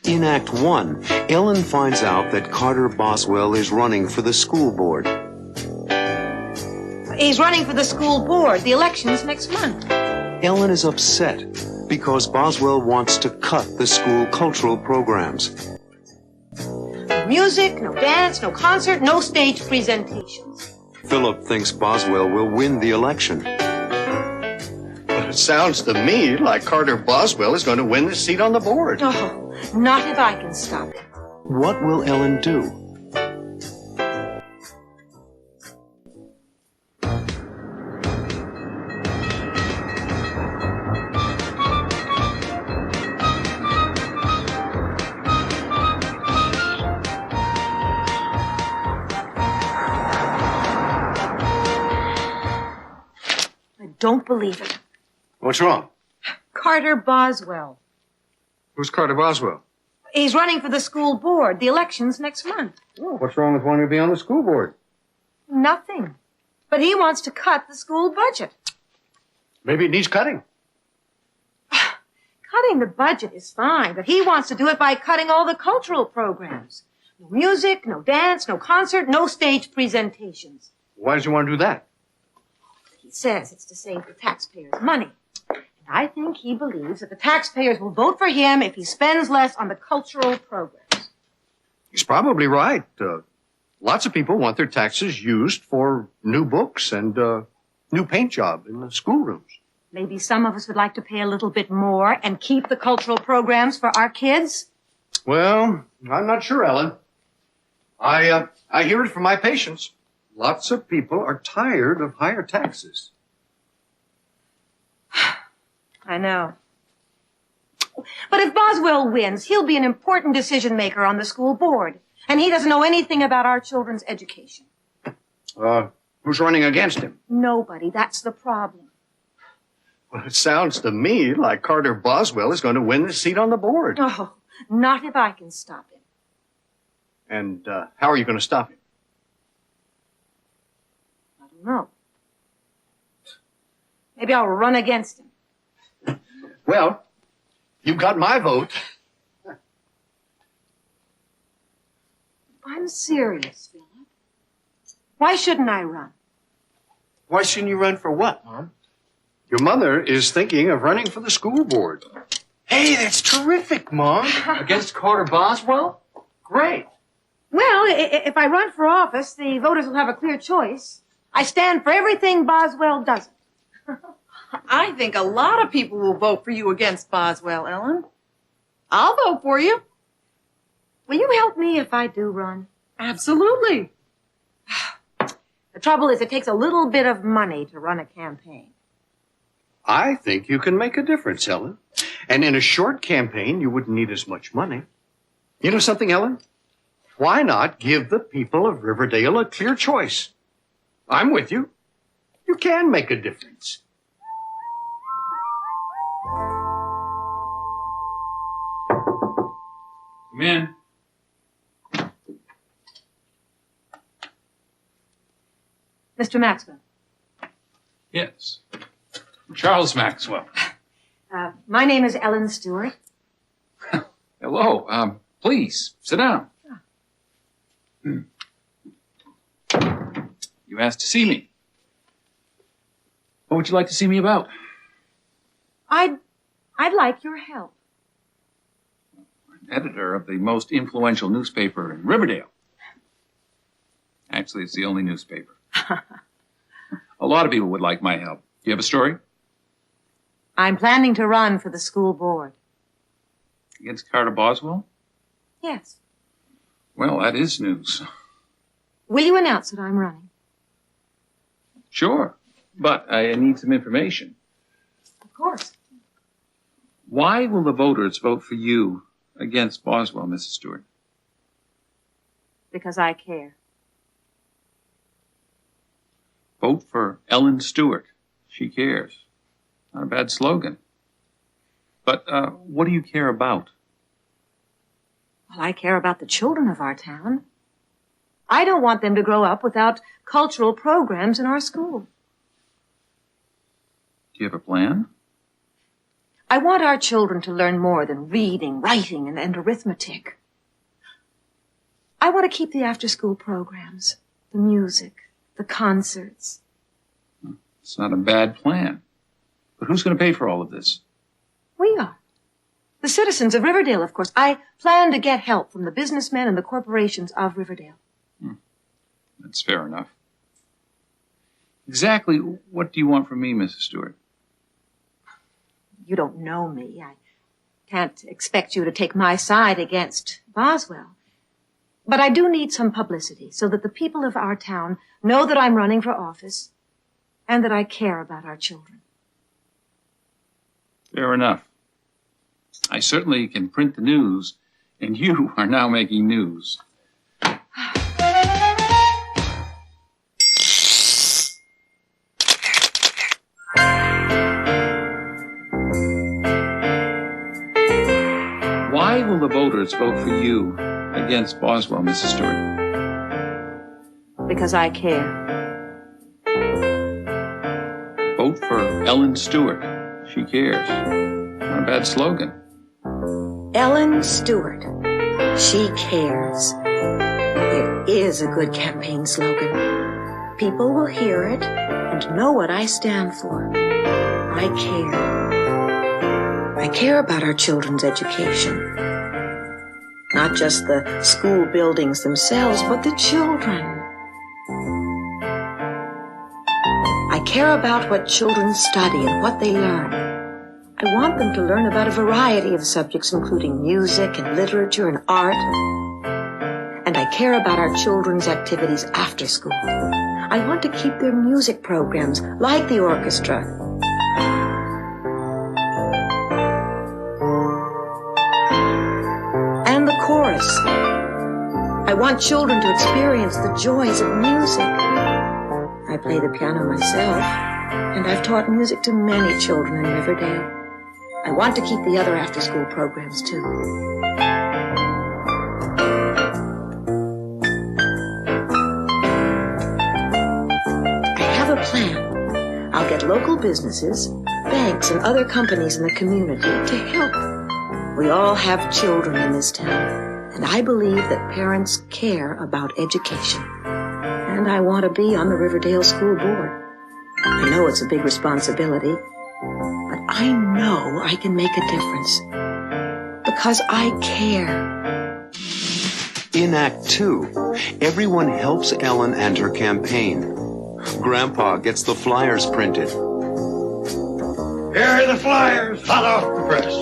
In Act 1, Ellen finds out that Carter Boswell is running for the school board. He's running for the school board. The election's next month. Ellen is upset because Boswell wants to cut the school cultural programs. No music, no dance, no concert, no stage presentations. Philip thinks Boswell will win the election. But it sounds to me like Carter Boswell is going to win the seat on the board. Oh, not if I can stop it. What will Ellen do? Don't believe it. What's wrong? Carter Boswell. Who's Carter Boswell? He's running for the school board. The election's next month. Oh, what's wrong with wanting to be on the school board? Nothing. But he wants to cut the school budget. Maybe it needs cutting. Cutting the budget is fine, but he wants to do it by cutting all the cultural programs. No music, no dance, no concert, no stage presentations. Why does he want to do that? He says it's to save the taxpayers money. And I think he believes that the taxpayers will vote for him if he spends less on the cultural programs. He's probably right. Lots of people want their taxes used for new books and new paint job in the schoolrooms. Maybe some of us would like to pay a little bit more and keep the cultural programs for our kids. Well, I'm not sure, Ellen. I hear it from my patients. Lots of people are tired of higher taxes. I know. But if Boswell wins, he'll be an important decision maker on the school board. And he doesn't know anything about our children's education. Who's running against him? Nobody. That's the problem. Well, it sounds to me like Carter Boswell is going to win the seat on the board. Oh, not if I can stop him. And how are you going to stop him? I don't know. Maybe I'll run against him. Well, you've got my vote. I'm serious, Philip. Why shouldn't I run? Why shouldn't you run for what, Mom? Your mother is thinking of running for the school board. Hey, that's terrific, Mom. Against Carter Boswell? Great. Well, if I run for office, the voters will have a clear choice. I stand for everything Boswell doesn't. I think a lot of people will vote for you against Boswell, Ellen. I'll vote for you. Will you help me if I do run? Absolutely. The trouble is, it takes a little bit of money to run a campaign. I think you can make a difference, Ellen. And in a short campaign, you wouldn't need as much money. You know something, Ellen? Why not give the people of Riverdale a clear choice? I'm with you. You can make a difference. Come in. Mr. Maxwell. Yes. Charles Maxwell. My name is Ellen Stewart. Hello. Please, sit down. You asked to see me. What would you like to see me about? I'd like your help. I'm editor of the most influential newspaper in Riverdale. Actually, it's the only newspaper. A lot of people would like my help. Do you have a story? I'm planning to run for the school board. Against Carter Boswell? Yes. Well, that is news. Will you announce that I'm running? Sure, but I need some information. Of course. Why will the voters vote for you against Boswell, Mrs. Stewart? Because I care. Vote for Ellen Stewart. She cares. Not a bad slogan. But what do you care about? Well, I care about the children of our town. I don't want them to grow up without cultural programs in our school. Do you have a plan? I want our children to learn more than reading, writing, and arithmetic. I want to keep the after-school programs, the music, the concerts. It's not a bad plan. But who's going to pay for all of this? We are. The citizens of Riverdale, of course. I plan to get help from the businessmen and the corporations of Riverdale. That's fair enough. Exactly what do you want from me, Mrs. Stewart? You don't know me. I can't expect you to take my side against Boswell. But I do need some publicity so that the people of our town know that I'm running for office and that I care about our children. Fair enough. I certainly can print the news, and you are now making news. Why will the voters vote for you against Boswell, Mrs. Stewart? Because I care. Vote for Ellen Stewart. She cares. Not a bad slogan. Ellen Stewart. She cares. It is a good campaign slogan. People will hear it and know what I stand for. I care. I care about our children's education. Not just the school buildings themselves, but the children. I care about what children study and what they learn. I want them to learn about a variety of subjects, including music and literature and art. And I care about our children's activities after school. I want to keep their music programs, like the orchestra, and the chorus. I want children to experience the joys of music. I play the piano myself, and I've taught music to many children in Riverdale. I want to keep the other after-school programs, too. I have a plan. I'll get local businesses, banks, and other companies in the community to help. We all have children in this town, and I believe that parents care about education. And I want to be on the Riverdale School Board. I know it's a big responsibility, but I know I can make a difference. Because I care. In Act 2, everyone helps Ellen and her campaign. Grandpa gets the flyers printed. Here are the flyers, hot off the press.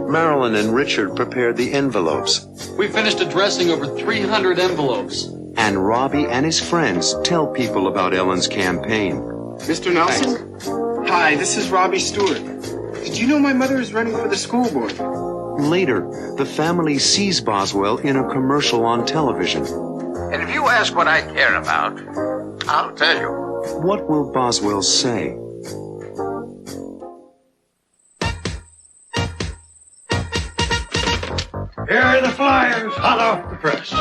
Marilyn and Richard prepare the envelopes. We finished addressing over 300 envelopes. And Robbie and his friends tell people about Ellen's campaign. Mr. Nelson? Hi, this is Robbie Stewart. Did you know my mother is running for the school board? Later, the family sees Boswell in a commercial on television. And if you ask what I care about, I'll tell you. What will Boswell say? Here are the flyers, hot off the press.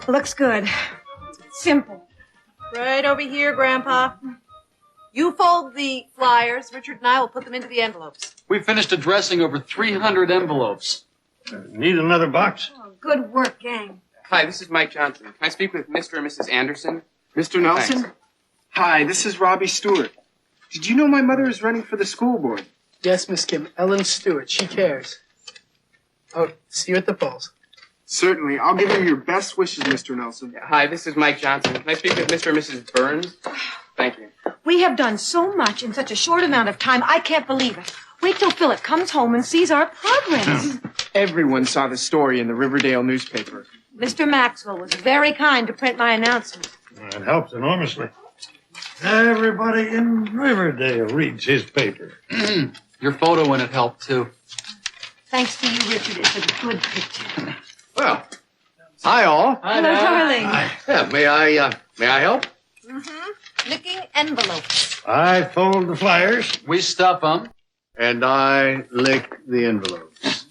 Looks good. Simple. Right over here, Grandpa. You fold the flyers. Richard and I will put them into the envelopes. We finished addressing over 300 envelopes. Need another box? Oh, good work, gang. Hi, this is Mike Johnson. Can I speak with Mr. and Mrs. Anderson? Mr. Nelson? Thanks. Hi, this is Robbie Stewart. Did you know my mother is running for the school board? Yes, Miss Kim. Ellen Stewart. She cares. Oh, see you at the polls. Certainly. I'll give you your best wishes, Mr. Nelson. Hi, this is Mike Johnson. Can I speak with Mr. and Mrs. Burns? Thank you. We have done so much in such a short amount of time, I can't believe it. Wait till Philip comes home and sees our progress. Everyone saw the story in the Riverdale newspaper. Mr. Maxwell was very kind to print my announcement. It helps enormously. Everybody in Riverdale reads his paper. Your photo in it helped, too. Thanks to you, Richard. It's a good picture. Well, hi all. Hello, darling. Yeah, may I help? Licking envelopes. I fold the flyers. We stuff them. And I lick the envelopes.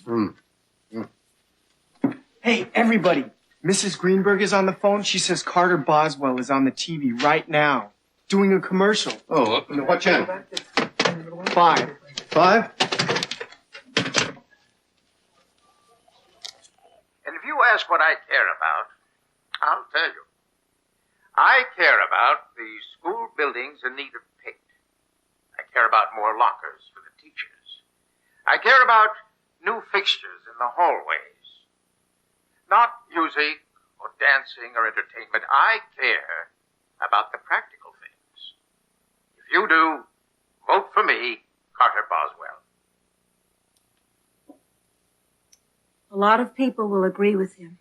Hey, everybody. Mrs. Greenberg is on the phone. She says Carter Boswell is on the TV right now. doing a commercial. Oh, what channel? 5. 5? And if you ask what I care about, I'll tell you. I care about the school buildings in need of paint. I care about more lockers for the teachers. I care about new fixtures in the hallways. Not music or dancing or entertainment. I care about the practical things. If you do, vote for me, Carter Boswell. A lot of people will agree with him.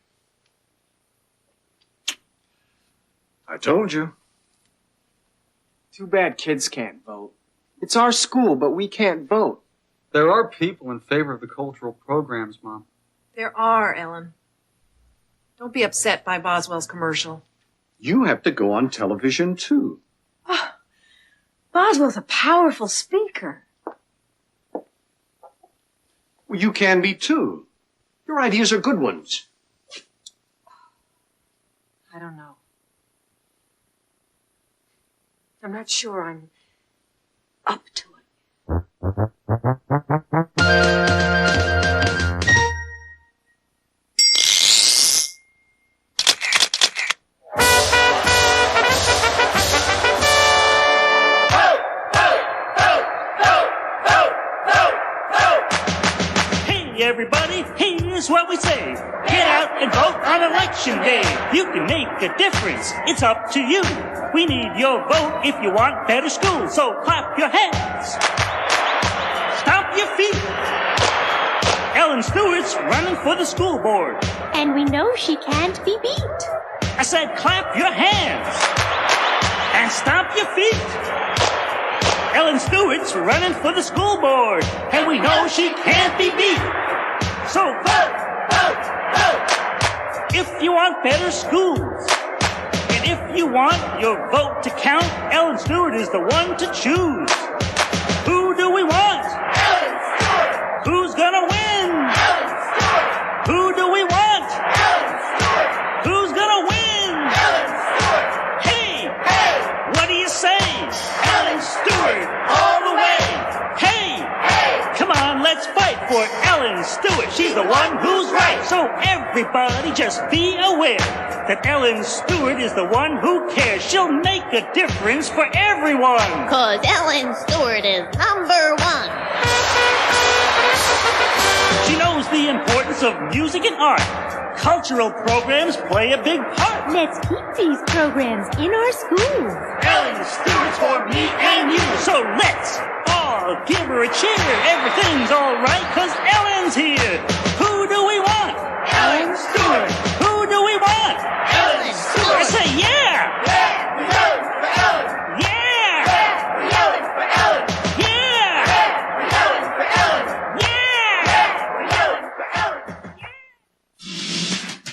I told you. Too bad kids can't vote. It's our school, but we can't vote. There are people in favor of the cultural programs, Mom. There are, Ellen. Don't be upset by Boswell's commercial. You have to go on television, too. Oh, Boswell's a powerful speaker. Well, you can be, too. Your ideas are good ones. I don't know. I'm not sure I'm up to it. Hey everybody, here's what we say. Get out and vote on election day. You can make a difference. It's up to you. We need your vote if you want better schools. So clap your hands. Stomp your feet. Ellen Stewart's running for the school board. And we know she can't be beat. I said clap your hands. And stomp your feet. Ellen Stewart's running for the school board. And we know she can't be beat. So vote, vote, vote. If you want better schools. And if you want your vote to count, Ellen Stewart is the one to choose. Who do we want? Ellen Stewart! Who's gonna win? Ellen Stewart! Who do we want? Ellen Stewart! Who's gonna win? Ellen Stewart! Hey! Hey! What do you say? Ellen Stewart all the way! Hey! Hey! Come on, let's fight for Ellen Stewart. She's the one who's right. So everybody just be aware that Ellen Stewart is the one who cares. She'll make a difference for everyone. 'Cause Ellen Stewart is number 1. She knows the importance of music and art. Cultural programs play a big part. Let's keep these programs in our schools. Ellen Stewart's for me and you. So let's all give her a cheer. Everything's all right 'cause Ellen's here. Who do we want? Ellen Stewart! Who do we want? Ellen Stewart! I say yeah! Yeah! We're yelling for Ellen! Yeah! Yeah! We're yelling for Ellen! Yeah! Yeah! We're yelling for Ellen! Yeah! Yeah! We're yelling for Ellen!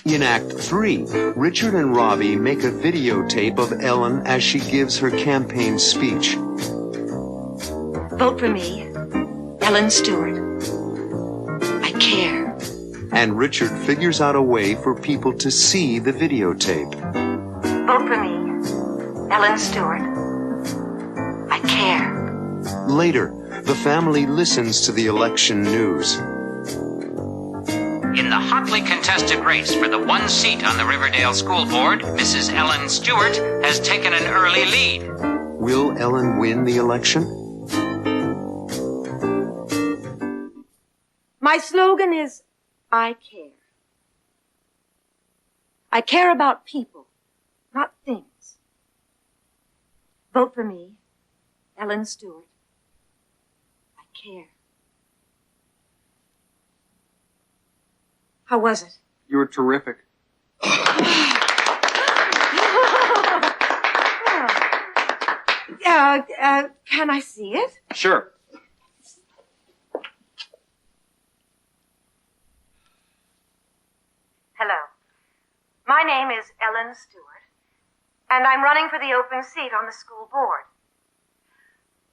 In Act 3, Richard and Robbie make a videotape of Ellen as she gives her campaign speech. Vote for me, Ellen Stewart. I care. And Richard figures out a way for people to see the videotape. Vote for me, Ellen Stewart. I care. Later, the family listens to the election news. In the hotly contested race for the one seat on the Riverdale School Board, Mrs. Ellen Stewart has taken an early lead. Will Ellen win the election? My slogan is, I care. I care about people, not things. Vote for me, Ellen Stewart. I care. How was it? You were terrific. Can I see it? Sure. Hello. My name is Ellen Stewart, and I'm running for the open seat on the school board.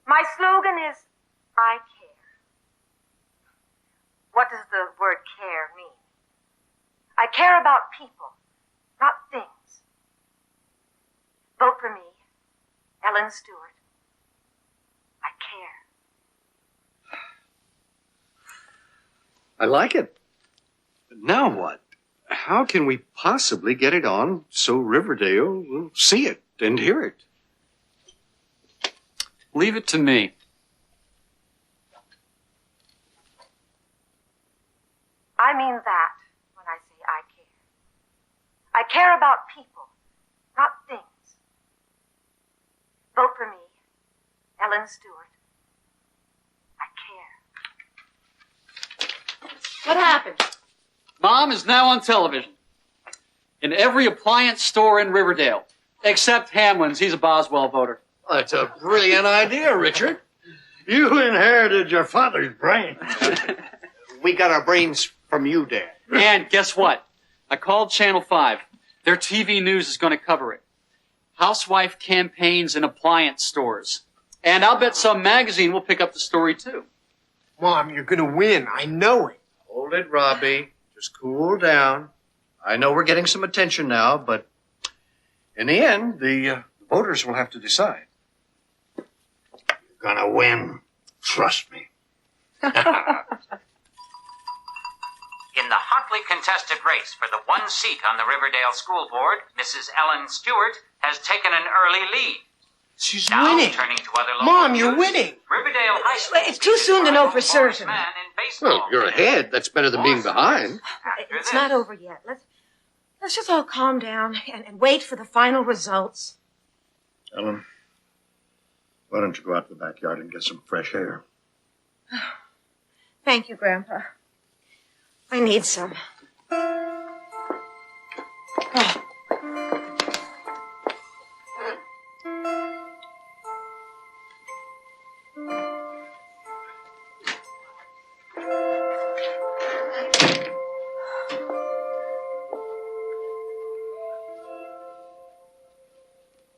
My slogan is, I care. What does the word care mean? I care about people, not things. Vote for me, Ellen Ellen Stewart. I care. I like it. Now what? How can we possibly get it on so Riverdale will see it and hear it? Leave it to me. I mean that when I say I care. I care about people, not things. Vote for me, Ellen Stewart. I care. What happened? Mom is now on television. In every appliance store in Riverdale. Except Hamlin's. He's a Boswell voter. That's a brilliant idea, Richard. You inherited your father's brain. We got our brains from you, Dad. And guess what? I called Channel 5. Their TV news is going to cover it. Housewife campaigns in appliance stores. And I'll bet some magazine will pick up the story, too. Mom, you're gonna win. I know it. Hold it, Robbie. Just cool down. I know we're getting some attention now, but in the end, the voters will have to decide. You're gonna win. Trust me. In the hotly contested race for the one seat on the Riverdale School Board, Mrs. Ellen Stewart has taken an early lead. She's Now, winning. turning to other local Mom, you're news, winning. Riverdale High School. It's too soon to know for certain. Man in baseball. Well, you're ahead. That's better than being behind. After It's this, not over yet. Let's just all calm down and wait for the final results. Ellen, why don't you go out to the backyard and get some fresh air? Thank you, Grandpa. I need some.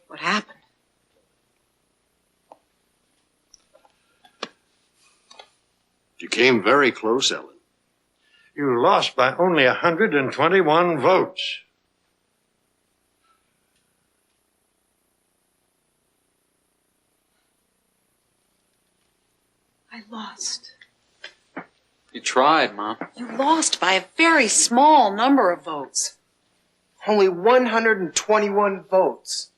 What happened? You came very close, Ellen. You lost by only 121 votes. I lost. You tried, Mom. You lost by a very small number of votes. Only 121 votes.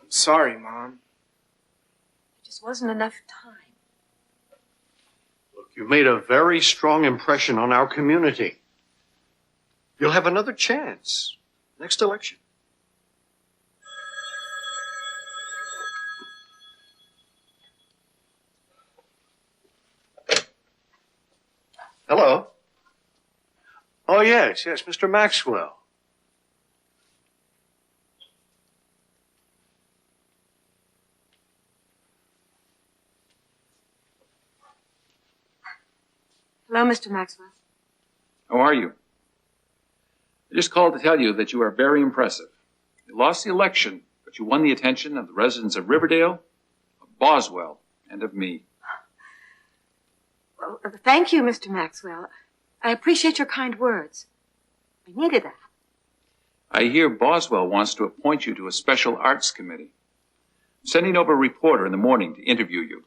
I'm sorry, Mom. There just wasn't enough time. Look, you've made a very strong impression on our community. You'll have another chance next election. Hello. Oh, yes, Mr. Maxwell. Hello, Mr. Maxwell. How are you? I just called to tell you that you are very impressive. You lost the election, but you won the attention of the residents of Riverdale, of Boswell, and of me. Well, thank you, Mr. Maxwell. I appreciate your kind words. I needed that. I hear Boswell wants to appoint you to a special arts committee. I'm sending over a reporter in the morning to interview you.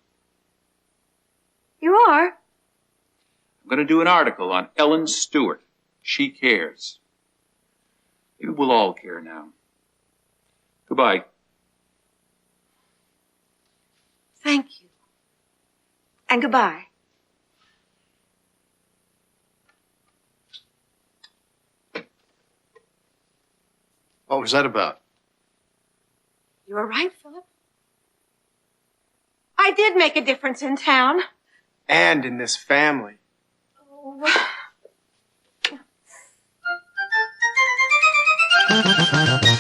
You are? I'm going to do an article on Ellen Stewart. She cares. Maybe we'll all care now. Goodbye. Thank you. And goodbye. What was that about? You were right, Philip. I did make a difference in town. And in this family. Oh.